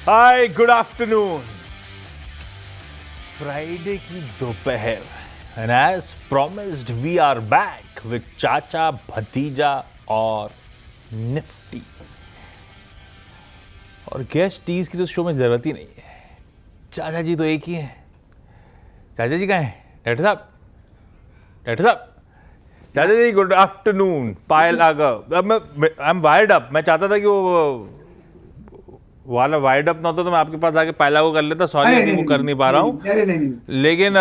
हाय, good afternoon. Friday की दोपहर, and as promised, we are back with चाचा, भतीजा और निफ्टी। और गेस्ट टीज की तो शो में जरूरत ही नहीं है, चाचा जी तो एक ही है। चाचा जी कहाँ हैं? डॉक्टर साहब, डॉक्टर साहब, चाचा जी गुड आफ्टरनून। पायल आगर, अब मैं आई एम वायर्ड अप। मैं चाहता था कि वो वाला वाइड अप ना होता तो मैं आपके पास आके पहला को कर लेता। सॉरी, अभी वो कर नहीं पा रहा हूँ। लेकिन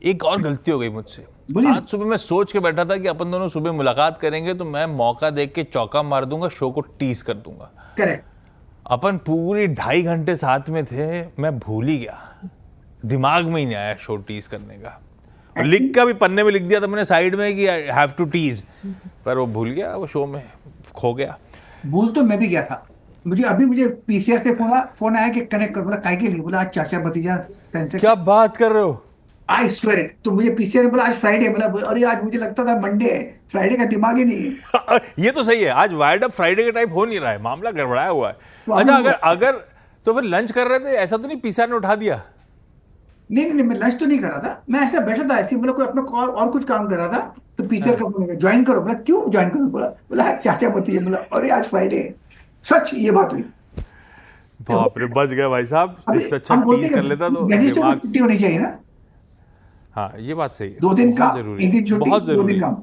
एक और गलती हो गई मुझसे। आज सुबह मैं सोच के बैठा था कि अपन दोनों सुबह मुलाकात करेंगे तो मैं मौका देख के चौका मार दूंगा, शो को टीज कर दूंगा। करेक्ट। अपन पूरी 2.5 घंटे साथ में थे, मैं भूल ही गया, दिमाग में ही नहीं आया शो टीज करने का। और लिख का भी पन्ने में लिख दिया था मैंने साइड में कि आई हैव टू टीज, पर वो भूल गया, वो शो में खो गया। भूल तो मैं भी गया था। मुझे पीसीआर से फोन आया कि कनेक्ट कर। बोला काय के लिए? बोला आज चाचा भतीजा सेंसेक्स। क्या बात कर रहे हो? I swear it. तो मुझे पीसीआर ने बोला आज फ्राइडे। बोला अरे आज मुझे लगता था मंडे है, फ्राइडे का दिमाग ही नहीं है। ये तो सही है, आज वाइड अप फ्राइडे के टाइप हो नहीं रहा है, मामला गड़बड़ाया हुआ है। अच्छा, अगर तो फिर लंच कर रहे थे, ऐसा तो नहीं पीसीआर ने उठा दिया? नहीं, मैं लंच तो नहीं कर रहा था, मैं ऐसा बैठा था ऐसे। बोला कोई अपना कॉल और कुछ काम कर रहा था, तो पीसीआर का फोन ज्वाइन करो। बोला क्यों ज्वाइन करो? बोला चाचा भतीजा। बोला अरे आज फ्राइडे है। सच ये बात हुई। बाप रे, बच गया भाई साहब। इससे अच्छा टीज कर लेता तो दिमाग छुट्टी होनी चाहिए ना। हाँ, ये बात सही है। 2 दिन का, जरूरी, 1 दिन छुट्टी, बहुत 2 जरूरी। दिन काम।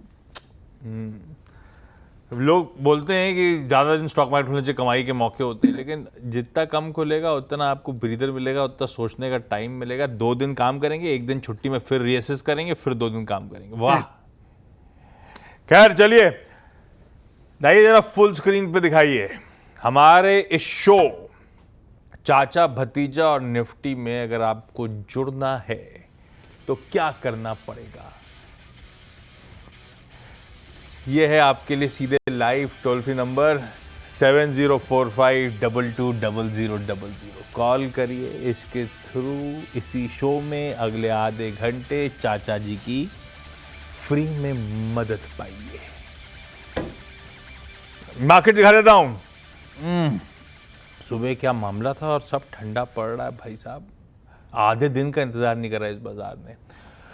लोग बोलते हैं कि ज्यादा दिन स्टॉक मार्केट खुलने से कमाई के मौके होते हैं, लेकिन जितना कम खुलेगा उतना आपको ब्रीदर मिलेगा, उतना सोचने का टाइम मिलेगा। 2 दिन काम करेंगे, 1 दिन छुट्टी में, फिर रीअसेस करेंगे, फिर 2 दिन काम करेंगे। वाह। खैर चलिए, दाइए जरा फुल स्क्रीन पे दिखाइए हमारे इस शो चाचा भतीजा और निफ्टी में अगर आपको जुड़ना है तो क्या करना पड़ेगा। यह है आपके लिए सीधे live toll free number 7045220000। Call करिए, इसके थ्रू इसी शो में अगले आधे घंटे चाचा जी की फ्री में मदद पाइए। मार्केट दिखा देता हूं। सुबह क्या मामला था और सब ठंडा पड़ रहा है भाई साहब। आधे दिन का इंतजार नहीं कर रहा इस बाजार में।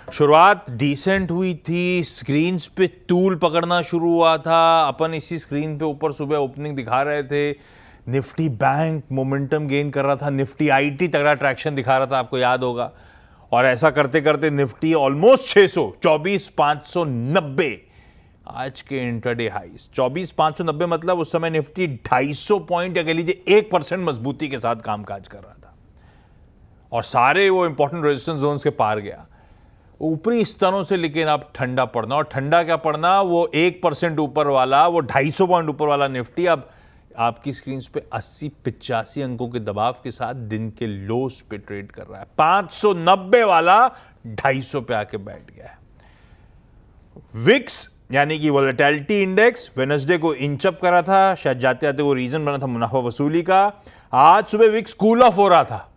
शुरुआत डिसेंट हुई थी, स्क्रीन्स पे तूल पकड़ना शुरू हुआ था। अपन इसी स्क्रीन पे ऊपर सुबह ओपनिंग दिखा रहे थे। निफ्टी बैंक मोमेंटम गेन कर रहा था, निफ्टी आईटी तगड़ा ट्रैक्शन दिखा रहा था, आपको याद होगा। और ऐसा करते करते निफ्टी ऑलमोस्ट 600, 24,590 आज के इंट्राडे हाईज। 24,590 मतलब उस समय निफ्टी 250 पॉइंट या कह लीजिए 1% मजबूती के साथ कामकाज कर रहा था और सारे वो इंपॉर्टेंट रेजिस्टेंस जोन्स के पार गया। ऊपरी स्तरों से लेकिन अब ठंडा पड़ना, और ठंडा क्या पड़ना, वो 1% ऊपर वाला, वो 250 पॉइंट ऊपर वाला निफ्टी अब आपकी स्क्रीन पे 80-85 अंकों के दबाव के साथ दिन के लोस पे ट्रेड कर रहा है। 590 वाला 250 पे आके बैठ गया है। विक्स यानी कि वोलेटिलिटी इंडेक्स वेडनेसडे को इंचअप करा था, शायद जाते जाते वो रीजन बना था मुनाफा वसूली का। आज सुबह विक्स कूल ऑफ हो रहा था,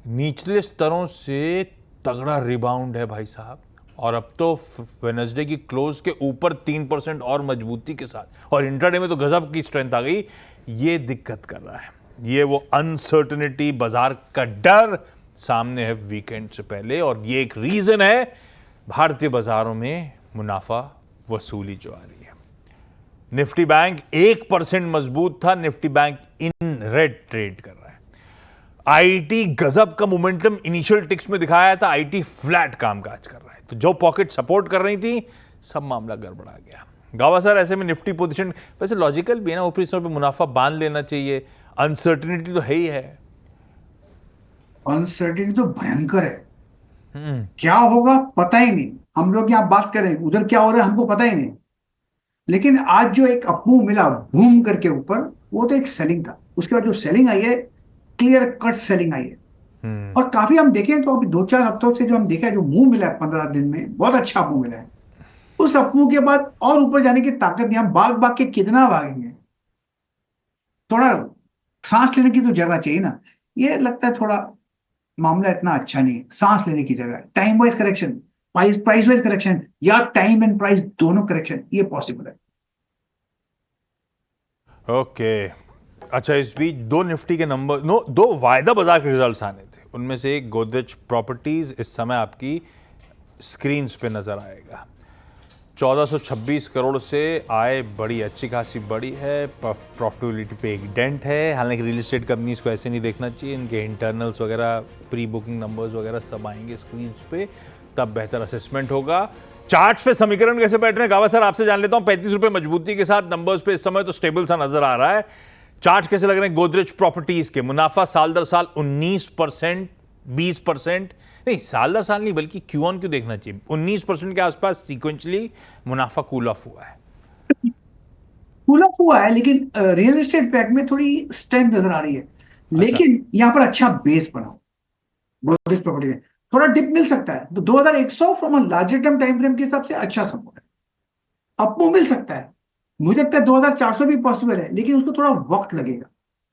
निचले स्तरों से तगड़ा रिबाउंड है भाई साहब। और अब तो वेडनेसडे की क्लोज के ऊपर 3% और मजबूती के साथ, और इंट्राडे में तो गजब की स्ट्रेंथ आ गई। ये दिक्कत कर रहा है, ये वो अनसर्टेनिटी, बाजार का डर सामने है वीकेंड से पहले, और ये एक रीजन है भारतीय बाजारों में मुनाफा वसूली जो आ रही है। निफ्टी बैंक 1% मजबूत था, Nifty bank in red trade कर रहा है। आईटी गजब का मोमेंटम इनिशियल टिक्स में दिखाया था, आईटी फ्लैट कामकाज कर रहा है। तो जो पॉकेट सपोर्ट कर रही थी, सब मामला गड़बड़ा गया। गावा सर, ऐसे में निफ्टी पोजीशन वैसे लॉजिकल भी है ना, ऊपरी स्तर पे मुनाफा बांध लेना चाहिए। अनसर्टेनिटी तो है ही है। अनसर्टेनिटी तो भयंकर है। क्या होगा पता ही नहीं। हम लोग यहाँ बात करें, उधर क्या हो रहा है हमको पता ही नहीं। लेकिन आज जो एक अपमूव मिला बूम करके ऊपर, वो तो एक सेलिंग था। उसके बाद जो सेलिंग आई है, क्लियर कट सेलिंग आई है। और काफी हम देखें तो अभी 2-4 हफ्तों से जो हम देखा है, जो मूव मिला है 15 दिन में, बहुत अच्छा मूव मिला है। उस अपमूव के बाद और ऊपर जाने की ताकत नहीं। हम भाग भाग के कितना भागेंगे? थोड़ा सांस लेने की तो जगह चाहिए ना। ये लगता है थोड़ा मामला इतना अच्छा नहीं है। सांस लेने की जगह time wise correction, price wise correction, या टाइम एंड प्राइस दोनों करेक्शन, ये पॉसिबल है। ओके, अच्छा, इस बीच दो निफ्टी के नंबर, दो वायदा बाजार के रिजल्ट्स आने थे, उनमें से एक गोदरेज प्रॉपर्टीज इस समय आपकी स्क्रीन पे नजर आएगा। 1426 करोड़ से आय बड़ी अच्छी खासी बड़ी है, प्रॉफिटेबिलिटी पे एक डेंट है। हालांकि रियल एस्टेट कंपनीज को ऐसे नहीं देखना चाहिए, इनके इंटरनल्स वगैरह, प्री बुकिंग नंबर्स वगैरह सब आएंगे स्क्रीन पे, तब बेहतर असेसमेंट होगा। चार्ट्स पे समीकरण कैसे बैठ रहे हैं गावा सर, आपसे जान लेता हूं। 35 रुपए मजबूती के साथ नंबर्स पे इस समय तो स्टेबल सा नजर आ रहा है। चार्ट कैसे लग रहे हैं गोदरेज प्रॉपर्टीज के? मुनाफा साल दर साल 19%, 20%, नहीं साल दर साल नहीं बल्कि क्यू ऑन क्यू देखना चाहिए, 19% के आसपास सीक्वेंशली मुनाफा कूल ऑफ हुआ है। कूल ऑफ हुआ है, लेकिन रियल एस्टेट पैक में थोड़ी स्ट्रेंथ नजर आ रही है। लेकिन यहाँ पर अच्छा बेस बना गोदरेज प्रॉपर्टी में, थोड़ा डिप मिल सकता है। तो 2100 from a larger term time frame के हिसाब से अच्छा सपोर्ट है, अपमूव मिल सकता है। मुझे लगता है 2400 भी पॉसिबल है, लेकिन उसको थोड़ा वक्त लगेगा,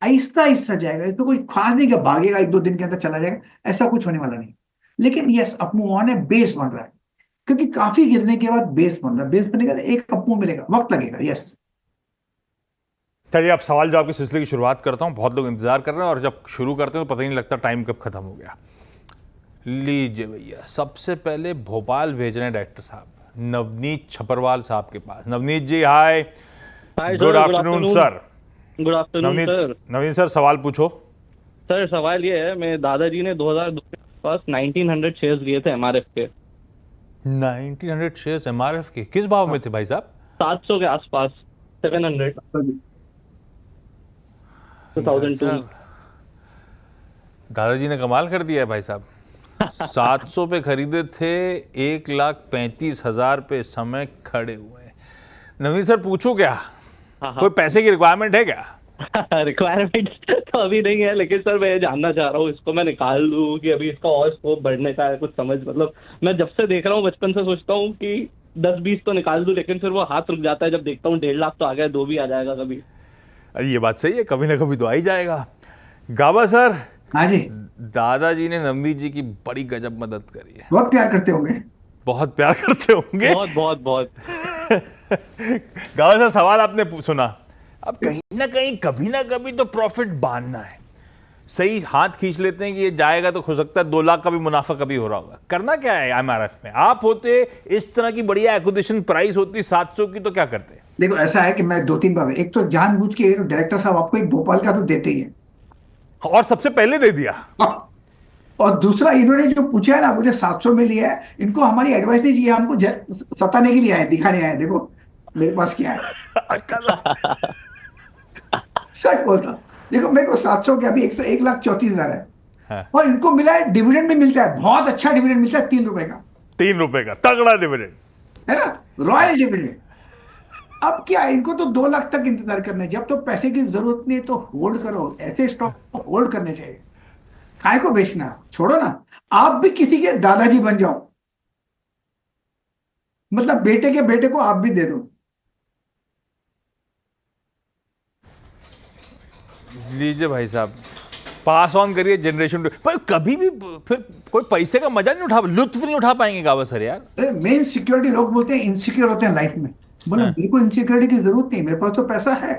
आहिस्ता आहिस्ता जाएगा। इसमें कोई खास नहीं कि भागेगा 1-2 दिन के अंदर चला जाएगा, ऐसा कुछ होने वाला नहीं। लेकिन यस, अपमूव ऑन है, बेस बन रहा है, क्योंकि काफी गिरने के बाद बेस बन रहा है। बेस बनने के बाद एक अपमूव मिलेगा, वक्त लगेगा। यस, चलिए अब सवाल जवाब के सिलसिले की शुरुआत करता हूं। बहुत लोग इंतजार कर रहे हैं और जब शुरू करते हैं तो पता ही नहीं लगता टाइम कब खत्म हो गया। लीजिए भैया, सबसे पहले भोपाल भेज रहे हैं डायरेक्टर साहब नवनीत छपरवाल साहब के पास। Navneet ji hi, good afternoon sir. Good afternoon sir. Navneet sir सवाल पूछो। सर सवाल ये है, मेरे दादाजी ने 2002 के पास 1900 शेयर्स लिए थे एमआरएफ के। 1900 शेयर्स एमआरएफ के किस भाव में थे भाई साहब? 700 के आसपास, 700, 2002। दादाजी ने कमाल कर दिया है भाई साहब। 700 पे खरीदे थे, 1,35,000 पे समय खड़े हुए हैं। नवनीत सर पूछो क्या? कोई पैसे की रिक्वायरमेंट है क्या? रिक्वायरमेंट तो अभी नहीं है, लेकिन सर मैं ये जानना चाह रहा हूँ, इसको मैं निकाल लूँ कि अभी इसका और स्कोप बढ़ने का है? कुछ समझ, मतलब मैं जब से देख रहा हूँ बचपन से सोचता हूँ कि 10-20 तो निकाल दूं, लेकिन फिर वो हाथ रुक जाता है जब देखता हूँ 1.5 लाख तो आ गया, 2 भी आ जाएगा कभी। ये बात सही है, कभी ना कभी तो आ ही जाएगा। गावा सर, हाँ जी, दादाजी ने नवनीत जी की बड़ी गजब मदद करी है। बहुत प्यार करते होंगे। बहुत प्यार करते होंगे। बहुत बहुत बहुत। गावा सर, सवाल आपने सुना। अब कहीं ना कहीं कभी ना कभी तो प्रॉफिट बांधना है। सही हाथ खींच लेते हैं कि ये जाएगा तो हो सकता है 2 लाख का भी मुनाफा कभी हो रहा होगा। करना क्या है एमआरएफ में? आप होते इस तरह की बढ़िया एक्विजिशन प्राइस होती 700 की तो क्या करते? देखो ऐसा है कि मैं 2-3 बार, एक तो जानबूझ के डायरेक्टर साहब आपको एक भोपाल का तो देते ही है, और सबसे पहले दे दिया। और दूसरा इन्होंने जो पूछा है ना, मुझे 700 में लिया है, इनको हमारी एडवाइस नहीं चाहिए, हमको सताने के लिए आए, दिखाने आए, देखो मेरे पास क्या है। सच बोलता, देखो मेरे को 700 के अभी 1,34,000 है। हाँ। और इनको मिला है, डिविडेंड भी मिलता है, बहुत अच्छा डिविडेंड मिलता है, 3 रुपए का। 3 रुपए का तगड़ा डिविडेंड है ना, रॉयल डिविडेंड। अब क्या है, इनको तो 2 लाख तक इंतजार करना है। जब तो पैसे की जरूरत नहीं है तो होल्ड करो, ऐसे स्टॉक होल्ड करने चाहिए, काय को बेचना, छोड़ो ना। आप भी किसी के दादाजी बन जाओ, मतलब बेटे के बेटे को आप भी दे दो। लीजिए भाई साहब, पास ऑन करिए जनरेशन टू। पर कभी भी फिर कोई पैसे का मजा नहीं उठा, लुत्फ नहीं उठा पाएंगे गावा सर यार। अरे मेन सिक्योरिटी, लोग बोलते हैं इनसिक्योर होते हैं लाइफ में, बोलो मेरे को इनसिक्योरिटी की जरूरत नहीं, मेरे पास तो पैसा है।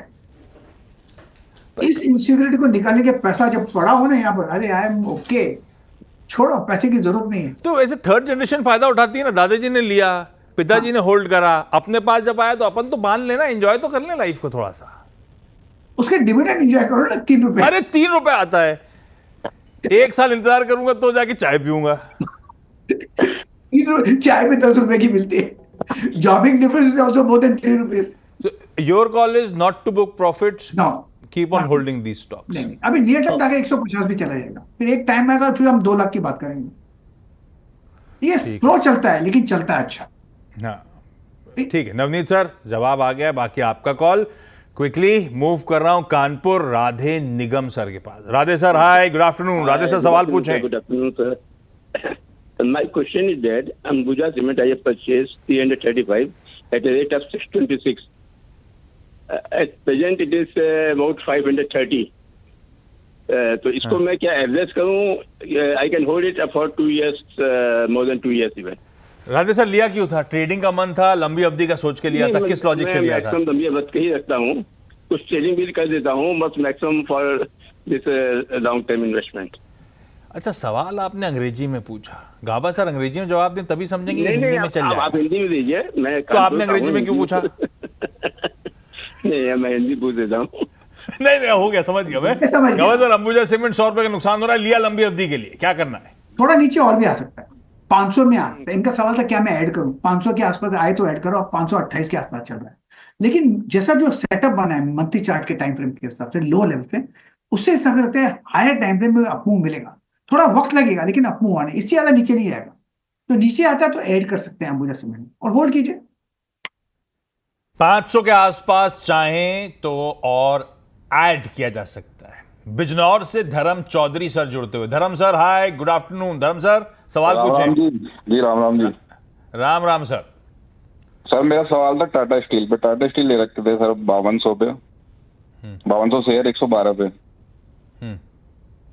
इस इनसिक्योरिटी को निकालने के पैसा जब पड़ा हो ना यहाँ पर, अरे आई एम ओके, छोड़ो, पैसे की जरूरत नहीं है। तो ऐसे थर्ड जनरेशन फायदा उठाती है ना। दादाजी ने लिया, पिताजी ने होल्ड करा, अपने पास जब आया तो अपन तो बांध लेना, एंजॉय तो कर ले लाइफ को थोड़ा सा। उसके डिविडेंड एंजॉय करो ना, 3 रुपए। अरे 3 रुपए आता है, 1 साल इंतजार करूंगा तो जाके चाय पीऊंगा। चाय में 10 रुपए की मिलती है। Jobbing difference is also more than 3 rupees. Your call is not to book profits, no, keep on holding these stocks. नहीं, अभी नियर टर्म टारगेट 150 भी चला जाएगा, फिर एक टाइम आएगा फिर हम 2 लाख की बात करेंगे। ये स्लो चलता है लेकिन चलता है अच्छा। हाँ ठीक है नवनीत सर, जवाब आ गया, बाकी आपका कॉल। क्विकली मूव कर रहा हूं कानपुर राधे निगम सर के पास। Radhe sir hi, good afternoon. Radhe sir सवाल पूछें। Good afternoon sir. My question is that Ambuja cement I have purchased 335 at a rate of 626. At present it is about 530. तो इसको मैं क्या एवरेज करूं? I can hold it for 2 years, more than 2 years even. Radhe sir लिया क्यों था? Trading का मन था, लंबी अवधि का सोच के लिया था, किस लॉजिक से लिया था? मैं लंबी अवधि का ही रखता हूं, कुछ ट्रेडिंग भी कर देता हूँ, बस maximum for this long term investment. अच्छा, सवाल आपने अंग्रेजी में पूछा। गाबा सर अंग्रेजी में जवाब दें तभी समझेंगे कि नहीं हिंदी नहीं, में चल आप जाए। हिंदी में दीजिए। मैं तो आपने अंग्रेजी में क्यों पूछा? नहीं, मैं हिंदी पूछ देता हूँ। नहीं नहीं, हो गया, समझ गया मैं। समझ गया। गाबा सर, अंबुजा सीमेंट 100 रुपए का नुकसान हो रहा है, लिया लंबी अवधि के लिए, क्या करना है? थोड़ा नीचे और भी आ सकता है, 500 में आ सकता है। इनका सवाल था क्या मैं ऐड करूं, 500 के आसपास आए तो ऐड करो। अब 528 के आसपास चल रहा है, लेकिन जैसा जो सेटअप बना है मंथली चार्ट के टाइम फ्रेम के हिसाब से लो लेवल पे, उससे हिसाब से लगता है हायर टाइम फ्रेम में अपमूव मिलेगा। थोड़ा वक्त लगेगा लेकिन अपमूव आने, इससे ज्यादा नीचे नहीं जाएगा। तो नीचे आता है तो ऐड कर सकते हैं अंबुजा सीमेंट और होल्ड कीजिए। 500 के आसपास चाहें तो और ऐड किया जा सकता है। बिजनौर से धर्म चौधरी सर जुड़ते हुए। धर्म सर हाय, गुड आफ्टरनून। धर्म सर सवाल राम पूछें। जी। जी राम राम जी। राम राम सर। सर मेरा सवाल था टाटा स्टील पे। टाटा स्टील ले रखे थे सर 5200 पे, 5200 शेयर 112 पे।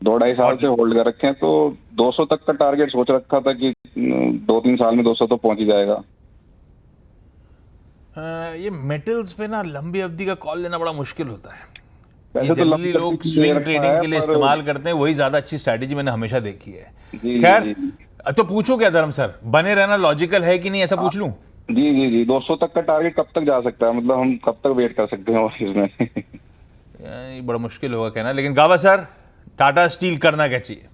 2-2.5 साल से होल्ड कर रखे हैं, तो 200 तक का टारगेट सोच रखा था कि 2-3 साल में 200 तो पहुंच ही जाएगा। ये मेटल्स पे ना लंबी अवधि का कॉल लेना बड़ा मुश्किल होता है। वैसे ये तो जनरली लंबी लोग अवधि की स्विंग ले रखा ट्रेडिंग है, के लिए पर- इस्तेमाल करते हैं, वही ज्यादा अच्छी स्ट्रैटेजी मैंने हमेशा देखी है। जी, खैर, जी, तो पूछो क्या धर्म सर, बने रहना लॉजिकल है कि नहीं, ऐसा पूछ लूं? जी जी जी 200 तक का टारगेट कब तक जा सकता है, मतलब हम कब तक वेट कर सकते हैं इसमें? ये बड़ा मुश्किल होगा कहना, लेकिन गाबा सर टाटा स्टील करना क्या चाहिए?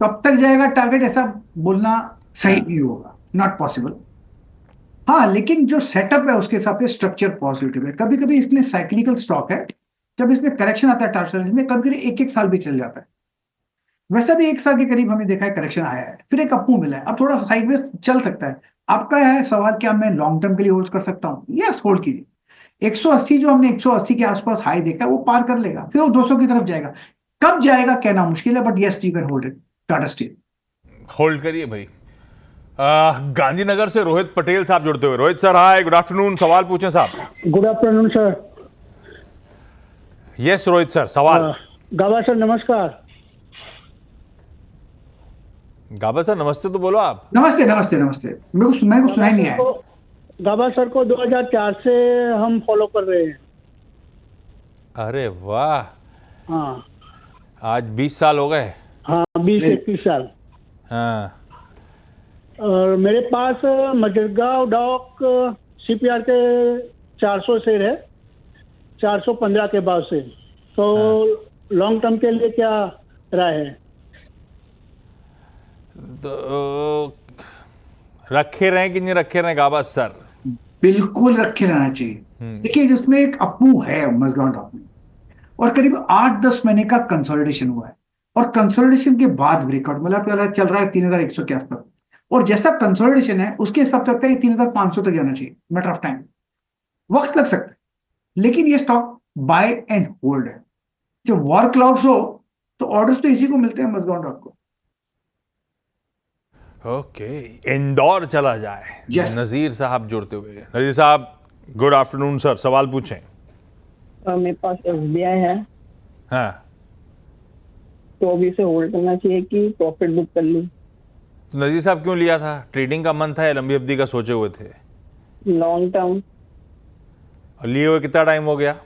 कब तक जाएगा टारगेट ऐसा बोलना सही नहीं होगा, नॉट पॉसिबल। हाँ, लेकिन जो सेटअप है उसके हिसाब से स्ट्रक्चर पॉजिटिव है। कभी कभी इसमें साइक्लिकल स्टॉक है, जब इसमें करेक्शन आता है टाटा में कभी कभी एक साल भी चल जाता है। वैसा भी 1 साल के करीब हमें देखा है करेक्शन आया है, फिर एक अपमूव मिला है, अब थोड़ा साइडवेज चल सकता है। आपका है सवाल क्या मैं लॉन्ग टर्म के लिए होल्ड कर सकता हूँ? यस, होल्ड कीजिए। 180 जो हमने 180 के आसपास हाई देखा है वो पार कर लेगा, फिर वो 200 की तरफ जाएगा। कब जाएगा कहना मुश्किल है, but yes you can hold it Tata steel. Hold करिए भाई। गांधीनगर से रोहित पटेल साहब जुड़ते हुए। Rohit sir hi, good afternoon. सवाल पूछें साहब। Good afternoon sir. Yes Rohit sir, सवाल। गाबा सर नमस्कार। गाबा सर नमस्ते तो बोलो आप। नमस्ते नमस्ते नमस्ते। मेरे को सुनाई नहीं आया। गाबा सर को 2004 से हम फॉलो कर रहे हैं। अरे वाह, हाँ आज 20 साल हो गए। हाँ, 20-21 साल। हाँ, और मेरे पास मजरगांव डॉक सीपीआर के 400 शेयर है, 415 के बाद से। तो लॉन्ग टर्म के लिए क्या राय है? तो रखे रहें कि नहीं रखे रहें गाबा सर? बिल्कुल रखे रहना चाहिए। देखिए जिसमें एक अपू है मजगांव डॉक में, और करीब 8-10 महीने का कंसोलिडेशन हुआ है, और कंसोलिडेशन के बाद ब्रेकआउट मतलब चल रहा है 3100 के आसपास, और जैसा कंसोलिडेशन है उसके हिसाब से लगता है 3500 तक जाना चाहिए। मैटर ऑफ टाइम, वक्त लग सकता है, लेकिन ये स्टॉक बाय एंड होल्ड है। जब वॉर क्लाउड्स हो तो ऑर्डर्स तो इसी को मिलते हैं, मजगांव डॉक को। ओके, इंदौर चला जाए। Yes. नजीर साहब जुड़ते हुए। नजीर साहब गुड आफ्टरनून सर, सवाल पूछें। मेरे पास SBI है, हाँ, तो अभी से होल्ड करना चाहिए कि प्रॉफिट बुक कर लूं? तो नजीर साहब क्यों लिया था? ट्रेडिंग का मन था या लंबी अवधि का सोचे हुए थे? Long term. और लिए हुए कितना टाइम हो गया?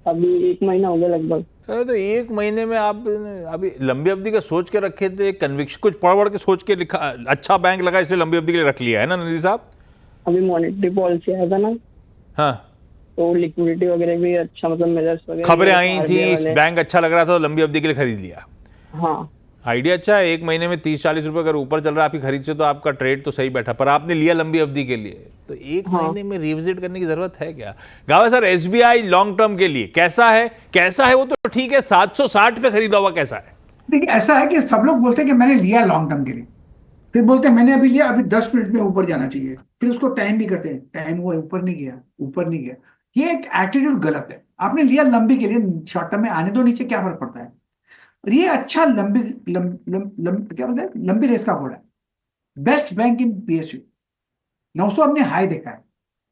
अभी 1 महीना हो गया लगभग। अरे तो 1 महीने में आप अभी लंबी अवधि का सोच के रखे थे, कन्विक्शन कुछ पढ़ के सोच के लिखा, अच्छा बैंक लगा इसलिए लंबी अवधि के लिए रख लिया है ना नजीर साहब? अभी मॉनेटरी पॉलिसी आया था ना, हाँ, तो लिक्विडिटी वगैरह भी अच्छा, मतलब मेजर्स वगैरह खबरें आई RBI थी, वाले। बैंक अच्छा लग रहा था तो लंबी अवधि के लिए खरीद लिया। हाँ, आइडिया अच्छा है। 1 महीने में 30-40 रुपए अगर ऊपर चल रहा है आपकी खरीद से तो आपका ट्रेड तो सही बैठा, पर आपने लिया लंबी अवधि के लिए, तो 1 महीने में रिविजिट करने की जरूरत है क्या? गावा सर SBI लॉन्ग टर्म के लिए कैसा है? कैसा है वो तो ठीक है, 760 पे खरीदा हुआ कैसा है? देखिए ऐसा है कि सब लोग बोलते हैं कि मैंने लिया लॉन्ग टर्म के लिए, फिर बोलते हैं मैंने अभी लिया, अभी 10 मिनट में ऊपर जाना चाहिए, फिर उसको टाइम भी करते हैं, टाइम हुआ ऊपर नहीं गया, ऊपर नहीं गया। ये एक एटीट्यूड गलत है। आपने लिया लंबी के लिए, शॉर्ट टर्म में आने दो नीचे, क्या फर्क पड़ता है? और ये अच्छा क्या बोलते हैं, लंबी रेस का घोड़ा है। बेस्ट बैंक इन PSU 900 हमने हाई देखा है,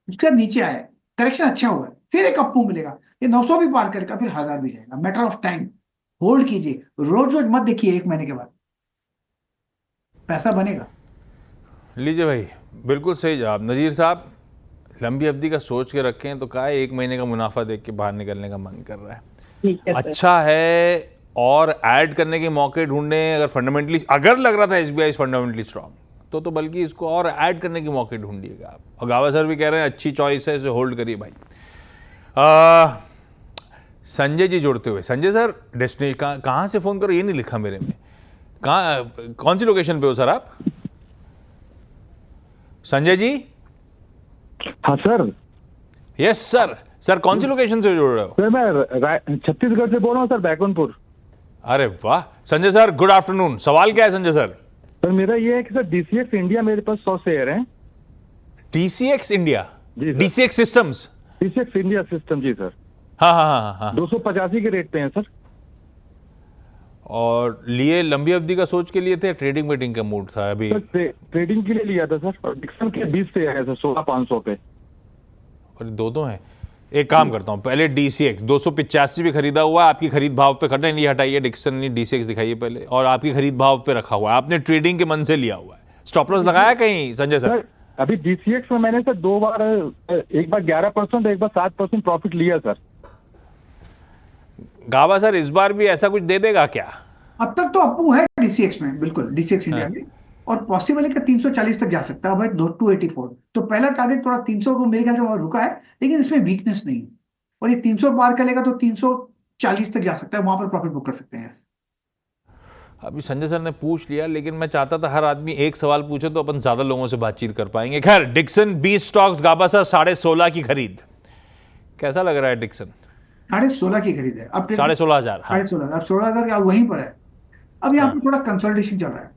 उसके नीचे आया है, करेक्शन अच्छा हुआ है, फिर एक अपमूव मिलेगा, ये 900 भी पार करेगा, फिर 1000 भी जाएगा। मैटर ऑफ टाइम, होल्ड कीजिए, रोज रोज मत देखिए, 1 महीने के बाद पैसा बनेगा। लीजिए भाई, बिल्कुल सही जवाब नजीर साहब। लंबी अवधि का सोच के रखें तो कहा है 1 महीने का मुनाफा देख के बाहर निकलने का मन कर रहा है। ठीक है सर। अच्छा है, और ऐड करने के मौके ढूंढने। अगर फंडामेंटली अगर लग रहा था एसबीआई फंडामेंटली स्ट्रांग तो बल्कि इसको और ऐड करने के मौके ढूंढिएगा आप। और गावा सर भी कह रहे हैं अच्छी चॉइस है, इसे होल्ड करिए भाई। संजय जी जुड़ते हुए। संजय सर, डेस्टिनेशन कहाँ से फ़ोन करो, ये नहीं लिखा मेरे में। कहाँ, कौन सी लोकेशन पे हो सर आप? संजय जी। हाँ सर। Yes sir. सर कौन सी लोकेशन से जुड़ रहे हो? सर मैं छत्तीसगढ़ से बोल रहा हूँ सर, बैकुंठपुर। अरे वाह संजय सर, गुड आफ्टरनून। सवाल क्या है संजय सर? सर मेरा ये है कि सर डीसीएक्स इंडिया मेरे पास 100 शेयर हैं। DCX India? जी sir. DCX systems? DCX India system, जी सर। हाँ हाँ हाँ हाँ। 285 के रेट पे हैं सर। और लिए लंबी अवधि का सोच के लिए थे, ट्रेडिंग वेटिंग का मूड था अभी? सर ट्रेडिंग के लिए लिया था सर, और डिक्सन के 20 से है सर 16,500 पे। और दो हैं। एक काम करता हूँ, पहले डीसीएक्स 285 भी खरीदा हुआ है, आपकी खरीद भाव पे करना, नहीं हटाइए डिक्सन, नहीं डीसीएक्स दिखाइए पहले, और आपकी खरीद भाव पे रखा हुआ है, आपने ट्रेडिंग के मन से लिया हुआ है। स्टॉप लॉस लगाया कहीं संजय सर? अभी डीसीएक्स में मैंने सर 2 बार, एक बार 11%, एक बार 7% प्रॉफिट लिया सर। गावा सर इस बार भी ऐसा कुछ दे देगा क्या? अब तक तो अप्पू है डीसीएक्स में, बिल्कुल डीसीएक्स इंडिया में, और पॉसिबल है कि 340 तक जा सकता है भाई, 284। तो पहला टारगेट थोड़ा 300 को मेरे ख्याल से वहां रुका है, लेकिन इसमें वीकनेस नहीं है, और ये 300 पार करेगा तो 340 तक जा सकता है, वहां पर प्रॉफिट बुक कर सकते हैं। अभी संजय सर ने पूछ लिया, लेकिन मैं चाहता था हर आदमी एक सवाल पूछे तो अपन ज्यादा लोगों से बातचीत कर पाएंगे। खैर, डिक्सन 20 स्टॉक्स, गाबा सर 16.5 की खरीद, कैसा लग रहा है डिक्सन? 16.5 की खरीद है अब, 16,500। 16,500, अब 16,000 वहीं पर है। अब यहाँ पे थोड़ा कंसोलिडेशन चल रहा है,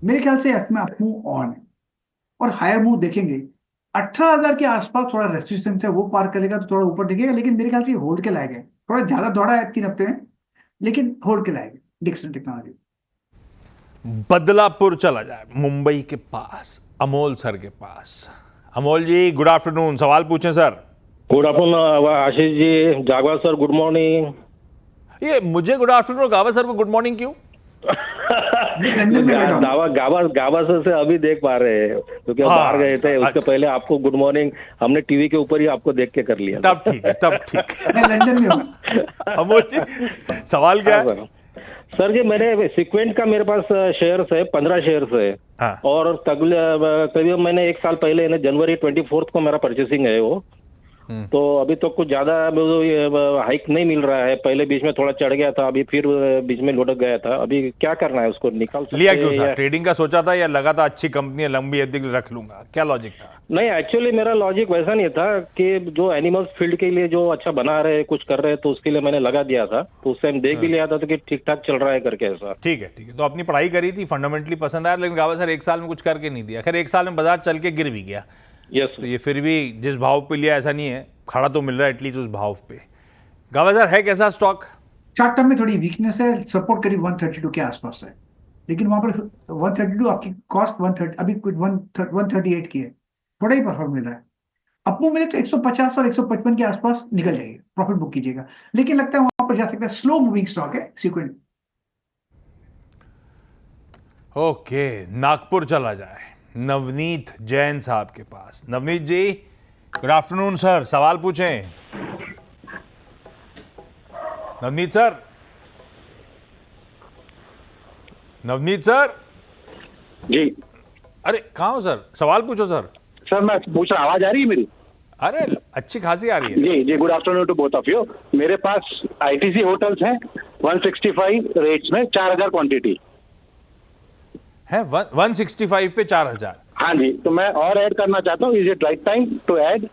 मेरे ख्याल से इसमें अप मूव ऑन है, और हायर मूव देखेंगे। 18,000 के आसपास थोड़ा रेसिस्टेंस है, वो पार करेगा तो थोड़ा ऊपर दिखेगा, लेकिन मेरे ख्याल से होल्ड के लायक है। थोड़ा ज्यादा दौड़ा है 3 हफ्ते में, लेकिन होल्ड के लायक है डिक्सन टेक्नोलॉजी। बदलापुर चला जाए, मुंबई के पास, अमोल सर के पास। अमोल जी गुड आफ्टरनून, सवाल पूछें sir. Good afternoon Ashish ji. जागवार sir good morning. ये मुझे गुड आफ्टरनून, गावा सर को गुड मॉर्निंग क्यों? गावा सर से अभी देख पा रहे हैं, क्योंकि हाँ, बाहर गए थे, उसके अच्छा। पहले आपको गुड मॉर्निंग हमने टीवी के ऊपर ही आपको देख के कर लिया। तब ठीक है, तब ठीक है। मैं लंदन में हूँ। अमोल जी सवाल क्या है? सर जी, मैंने सिक्वेंट का मेरे पास शेयर्स है, 15 शेयर्स है। हाँ। और करीब मैंने 1 साल पहले जनवरी 24 को मेरा परचेसिंग है वो। तो अभी तो कुछ ज्यादा हाइक नहीं मिल रहा है, पहले बीच में थोड़ा चढ़ गया था, अभी फिर बीच में लुढ़क गया था। अभी क्या करना है, उसको निकाल सकते लिया क्यों था? या... ट्रेडिंग का सोचा था या लगा था अच्छी कंपनी है, लंबी अवधि के लिए रख लूंगा, क्या लॉजिक था? नहीं, एक्चुअली मेरा लॉजिक वैसा नहीं था कि जो एनिमल्स फील्ड के लिए जो अच्छा बना रहे, कुछ कर रहे, तो उसके लिए मैंने लगा दिया था, तो उस टाइम देख भी लिया था तो कि ठीक ठाक चल रहा है करके ऐसा। ठीक है, ठीक है। तो अपनी पढ़ाई करी थी, फंडामेंटली पसंद आया, लेकिन गावा सर 1 साल में कुछ करके नहीं दिया। खैर 1 साल में बाजार चल के गिर भी गया। यस। तो ये फिर भी जिस भाव पे लिया ऐसा नहीं है, खड़ा तो मिल रहा है एटलीस्ट उस भाव पे। गावा सर है कैसा स्टॉक? शॉर्ट टर्म में थोड़ी वीकनेस है, सपोर्ट करीब 132 के आसपास है, लेकिन वहां पर 132 आपकी कॉस्ट 130 अभी कुछ 138 की है, थोड़ा ही परफॉर्म मिल रहा है। अपमू मिले तो 150 और 155 के आसपास निकल जाएगी, प्रॉफिट बुक कीजिएगा, लेकिन लगता है वहां पर जा सकता है। स्लो मूविंग स्टॉक है, सीक्वेंट। ओके, नागपुर चला जाए, नवनीत जैन साहब के पास। नवनीत जी गुड आफ्टरनून सर, सवाल पूछें। नवनीत सर, नवनीत सर जी अरे कहाँ हो सर? सवाल पूछो सर। सर, मैं पूछ रहा, आवाज आ रही है मेरी? अरे अच्छी खासी आ रही है। जी जी, good afternoon to both of you. मेरे पास आईटीसी होटल्स हैं 165 रेट्स में, 4,000 क्वांटिटी है। 165 पे 4,000। हाँ जी, तो मैं और ऐड करना चाहता हूँ। Is it right time to add?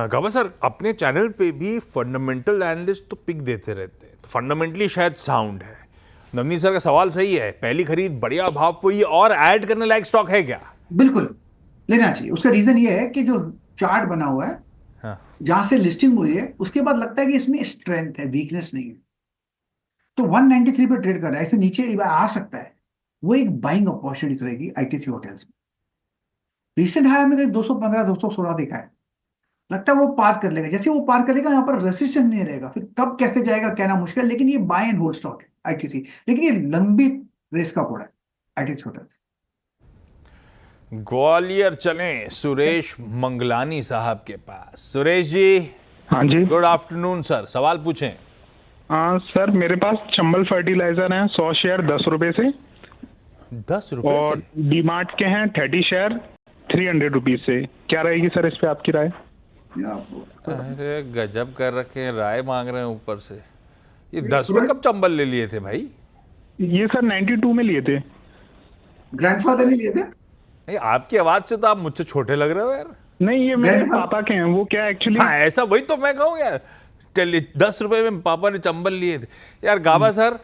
गावा सर अपने चैनल पे भी फंडामेंटल एनालिस्ट तो पिक देते रहते हैं, तो फंडामेंटली शायद साउंड है। नवनीत सर का सवाल सही है, पहली खरीद बढ़िया भाव पे, ये और ऐड करने लायक स्टॉक है क्या? बिल्कुल लेना चाहिए। उसका रीजन ये है कि जो चार्ट बना हुआ है, हाँ। जहां से लिस्टिंग हुई है उसके बाद लगता है कि इसमें स्ट्रेंथ है, वीकनेस नहीं है। तो 193 पे ट्रेड कर रहा है, इसमें नीचे आ सकता है, वो एक बाइंग अपॉर्चुनिटी रहेगी आईटीसी होटल्स में। रिसेंट हाई में 215 216 देखा है, लगता है वो पार कर लेगा। जैसे वो पार करेगा, यहाँ पर रेसिस्टेंस नहीं रहेगा, फिर कब कैसे जाएगा कहना मुश्किल, लेकिन ये बाय एंड होल्ड स्टॉक है आईटीसी, लेकिन ये लंबी रेस का घोड़ा है आईटीसी होटल्स। ग्वालियर चलें सुरेश मंगलानी साहब के पास। सुरेश जी, हाँ जी, गुड आफ्टरनून सर, सवाल पूछें। हाँ सर, मेरे पास चंबल फर्टिलाइजर हैं 100 शेयर 10 रुपए से, 10 रुपए और डीमार्ट के हैं 30 शेयर 300 रुपीज से। क्या रहेगी सर इस पे आपकी राय? अरे गजब कर रखे हैं, राय मांग रहे हैं ऊपर से। ये 10 में कब चंबल ले लिए थे भाई? ये सर 92 में लिए थे। ग्रैंडफादर नहीं लिए थे? नहीं, आपकी आवाज से तो आप मुझसे छोटे लग रहे हो यार। नहीं, ये मेरे पापा के हैं। वो क्या एक्चुअली, हाँ ऐसा, वही तो मैं कहूँ यार। चलिए 10 रुपए में पापा ने चंबल लिए थे यार। गाबा सर,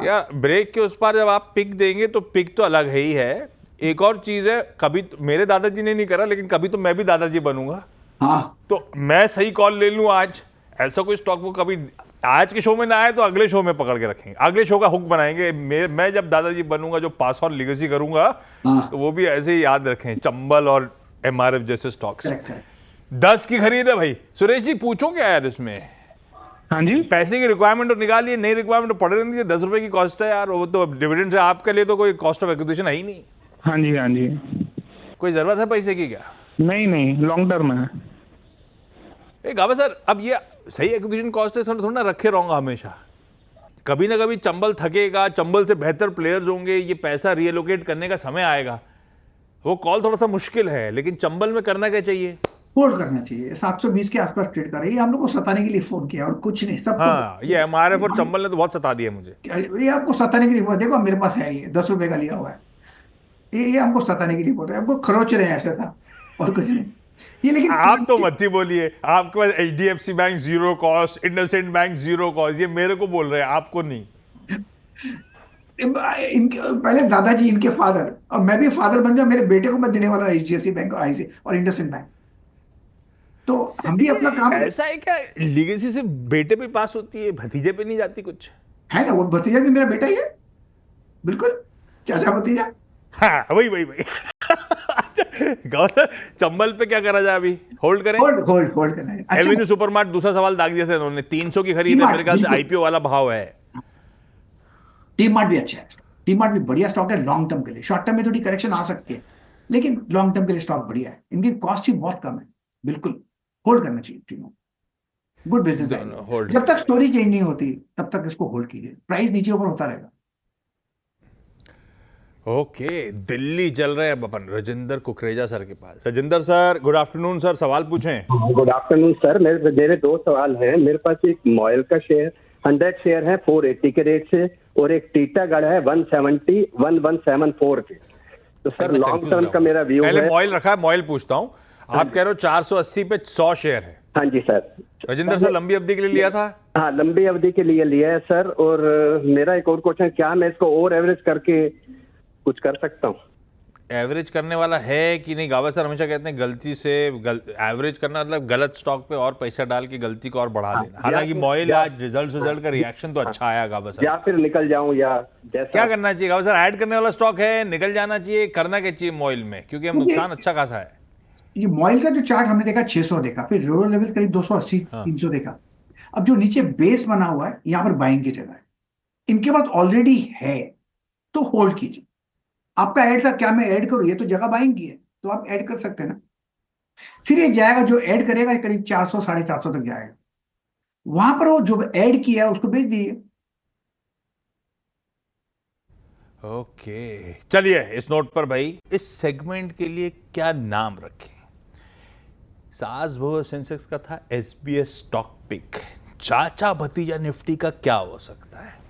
यार ब्रेक के उस पार जब आप पिक देंगे तो पिक तो अलग है ही है। एक और चीज है, कभी तो, मेरे दादाजी ने नहीं करा लेकिन कभी तो मैं भी दादाजी बनूंगा। हाँ, तो मैं सही कॉल ले लूं आज, ऐसा कोई स्टॉक वो कभी आज के शो में ना आए तो अगले शो में पकड़ के रखेंगे, अगले शो का हुक बनाएंगे। मैं जब दादाजी बनूंगा, जो पास ऑन लिगेसी करूंगा, तो वो भी ऐसे ही याद रखें, चंबल और एमआरएफ जैसे स्टॉक्स। 10 की खरीद है भाई। सुरेश जी पूछो क्या यार इसमें? हाँ जी, पैसे की रिक्वायरमेंट तो निकालिए, नहीं रिक्वायरमेंट तो पड़े रहने दीजिए। 10 रुपए की कॉस्ट है यार, वो तो डिविडेंड से आपके लिए तो कोई कॉस्ट ऑफ एक्विजिशन है ही नहीं। हाँ जी, हाँ जी। कोई जरूरत है पैसे की क्या? नहीं नहीं, लॉन्ग टर्म है। गाबा सर, अब ये सही एक्विजिशन कॉस्ट है, सर थोड़ा ना रखे रहूंगा हमेशा। कभी ना कभी चंबल थकेगा, चंबल से बेहतर प्लेयर्स होंगे, ये पैसा रिएलोकेट करने का समय आएगा। वो कॉल थोड़ा सा मुश्किल है, लेकिन चंबल में करना क्या चाहिए? होल्ड करना चाहिए। 720 के आसपास ट्रेड कर रही है। हम लोग को सताने के लिए फोन किया और कुछ नहीं, सब हाँ, ये एमआरएफ और चंबल ने तो बहुत सता दिया मुझे। ये आपको सताने के लिए हुआ। देखो मेरे पास है, ये 10 रुपए का लिया हुआ है। ये हमको सताने के लिए बोल रहे हैं, हमको खरोच रहे हैं, ऐसा था और कुछ नहीं। ये लेकिन आप तो मत ही बोलिए, आपके पास HDFC bank zero cost, IndusInd bank zero cost, ये मेरे को बोल रहे हैं, आपको नहीं। इनके पहले दादाजी, इनके फादर, और मैं भी फादर बन जाऊं, मेरे बेटे को मैं देने वाला एचडीएफसी बैंक और इंडसइंड बैंक। तो हम भी अपना काम, ऐसा है क्या लीगेसी से बेटे पे पास होती है, भतीजे पे नहीं जाती कुछ? है ना, वो भतीजा भी मेरा बेटा ही है, बिल्कुल चाचा भतीजा। हाँ वही चंबल पे क्या करा जाए अभी? होल्ड करें? होल्ड करना है। एवेन्यू सुपरमार्ट, दूसरा सवाल दाग दिया था इन्होंने, 300 की खरीद है, मेरे ख्याल से आईपीओ वाला भाव है। टी मार्ट भी अच्छा है, टी मार्ट भी बढ़िया स्टॉक है लॉन्ग टर्म के लिए। शॉर्ट टर्म में थोड़ी करेक्शन आ सकती है, लेकिन लॉन्ग टर्म के लिए स्टॉक बढ़िया है। इनकी कॉस्ट ही बहुत कम है, बिल्कुल होल्ड करना चाहिए। टी मार्ट गुड बिजनेस है। जब तक स्टोरी चेंज नहीं होती तब तक इसको होल्ड कीजिए, प्राइस नीचे ऊपर होता रहेगा। ओके, दिल्ली चल रहे हैं अपन राजेंद्र कुकरेजा सर के पास। Rajendra sir, good afternoon sir, सवाल पूछें। गुड आफ्टरनून सर, मेरे 2 सवाल हैं। मेरे पास एक मॉयल का शेयर 100 शेयर है 480 के रेट से, और एक टीटागढ़ है 170 1174 के। तो सर लॉन्ग टर्म का मेरा व्यू है। पहले मॉयल रखा है, मॉयल पूछता हूँ। आप कह रहे हो 480 पे 100 शेयर है? हाँ जी सर। राजेंद्र सर लंबी अवधि के लिए लिया था? हाँ, लंबी अवधि के लिए लिया है सर। और मेरा एक और क्वेश्चन, क्या मैं इसको ओवर एवरेज करके कुछ कर सकता हूँ? एवरेज करने वाला है कि नहीं? गावा सर हमेशा कहते हैं गलती से एवरेज करना मतलब गलत स्टॉक पे और पैसा डाल के गलती को और बढ़ा देना। हालांकि मॉयल आज रिजल्ट का रिएक्शन तो अच्छा आया गावा सर। या फिर निकल जाऊं, या जैसा क्या करना चाहिए गावा सर? ऐड करने वाला स्टॉक है, निकल जाना चाहिए, करना क्या चाहिए मॉयल में, क्योंकि हम नुकसान अच्छा खासा है। ये मॉयल का जो चार्ट हमने देखा 600 देखा, फिर लोअर लेवल करीब 280 300 देखा। अब जो नीचे बेस बना हुआ है, यहाँ पर बाइंग की जगह है, इनके पास ऑलरेडी है तो होल्ड कीजिए। आपका ऐड था, क्या मैं ऐड करूं? ये तो जगह बाइंग की है, तो आप ऐड कर सकते हैं ना। फिर ये जाएगा, जो ऐड करेगा करीब 400 450 तक जाएगा, वहां पर वो जो ऐड किया उसको बेच दीजिए। ओके, चलिए इस नोट पर भाई इस सेगमेंट के लिए क्या नाम रखें? सास बहू सेंसेक्स का था एसबीएस स्टॉक पिक, चाचा भतीजा निफ्टी का क्या हो सकता है?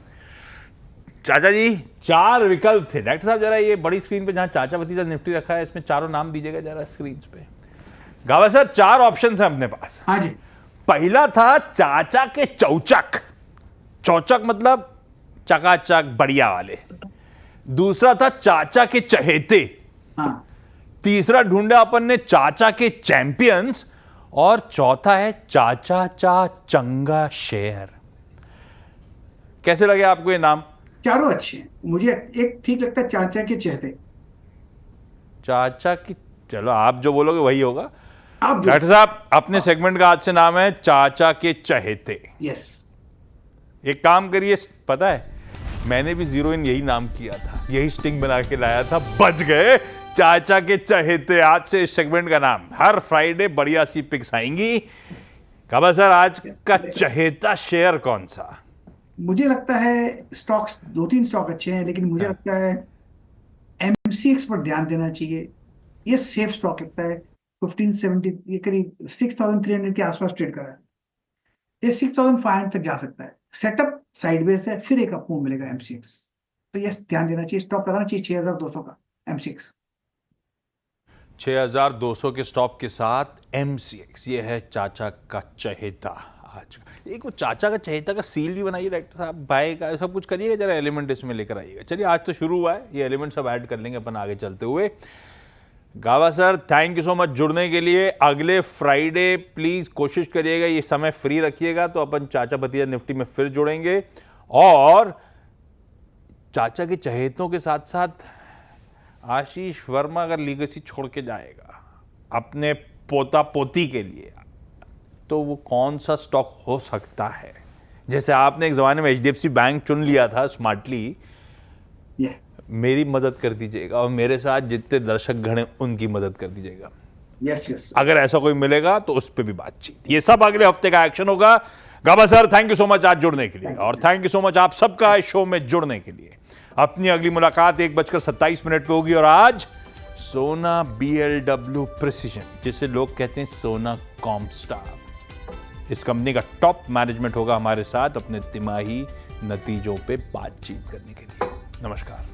चाचा जी 4 विकल्प थे। डॉक्टर साहब जरा ये बड़ी स्क्रीन पे जहां चाचा भतीजा निफ्टी रखा है, इसमें चारों नाम दीजिएगा जरा स्क्रीन पे। गावा सर 4 ऑप्शन है अपने पास। हाँ जी। पहला था चाचा के चौचक, चौचक मतलब चकाचक बढ़िया वाले। दूसरा था चाचा के चहेते। हाँ। तीसरा ढूंढा अपन ने चाचा के चैंपियंस, और चौथा है चाचा चा चंगा शेयर। कैसे लगे आपको ये नाम? चारों अच्छे हैं, मुझे एक ठीक लगता है चाचा के चहेते। चाचा की, चलो आप जो बोलोगे वही होगा। आप डॉक्टर साहब अपने सेगमेंट का आज से नाम है चाचा के चहेते। यस। एक काम करिए, पता है मैंने भी जीरो इन यही नाम किया था, यही स्टिंग बना के लाया था, बच गए। चाचा के चहेते, आज से इस सेगमेंट का नाम, हर फ्राइडे बढ़िया सी पिक्स आएंगी। काबा सर, आज का चहेता शेयर कौन सा? मुझे लगता है स्टॉक्स, 2-3 स्टॉक अच्छे हैं, लेकिन मुझे लगता है MCX पर ध्यान देना चाहिए। ये सेफ स्टॉक लगता है। 1570, ये करीब 6300 के आसपास ट्रेड कर रहा है। ये 6500 तक जा सकता है। सेटअप साइडवेज है, फिर एक अपमूव मिलेगा MCX। तो ये ध्यान देना चाहिए, स्टॉप लगाना चाहिए 6200 का MCX। 6200 के स्टॉप के साथ MCX, ये है चाचा का चहेता आज का। एक वो चाचा का चहेता का सील भी बनाइए डायरेक्टर साहब, बाय का सब कुछ करिएगा, जरा एलिमेंट इसमें लेकर आइएगा। चलिए, आज तो शुरू हुआ है, ये एलिमेंट सब ऐड कर लेंगे अपन आगे चलते हुए। गावा sir, thank you so much जुड़ने के लिए। अगले फ्राइडे प्लीज कोशिश करिएगा ये समय फ्री रखिएगा, तो अपन चाचा भतीजा निफ्टी में फिर जुड़ेंगे। और चाचा के चहेतों के साथ साथ आशीष वर्मा अगर लीगेसी छोड़ के जाएगा अपने पोता पोती के लिए, तो वो कौन सा स्टॉक हो सकता है? जैसे आपने एक जमाने में HDFC बैंक चुन लिया था स्मार्टली, मेरी मदद कर दीजिएगा और मेरे साथ जितने दर्शक गण हैं उनकी मदद कर दीजिएगा। यस। अगर ऐसा कोई मिलेगा तो उस पर भी बातचीत। ये सब अगले हफ्ते का एक्शन होगा। Gaba sir, thank you so much आज जुड़ने के लिए, और थैंक यू सो मच आप सबका इस शो में जुड़ने के लिए। अपनी अगली मुलाकात 1:27 पे होगी। और आज सोना BLW प्रिसीजन, जिसे लोग कहते हैं सोना कॉमस्टार, इस कंपनी का टॉप मैनेजमेंट होगा हमारे साथ अपने तिमाही नतीजों पे बातचीत करने के लिए। नमस्कार।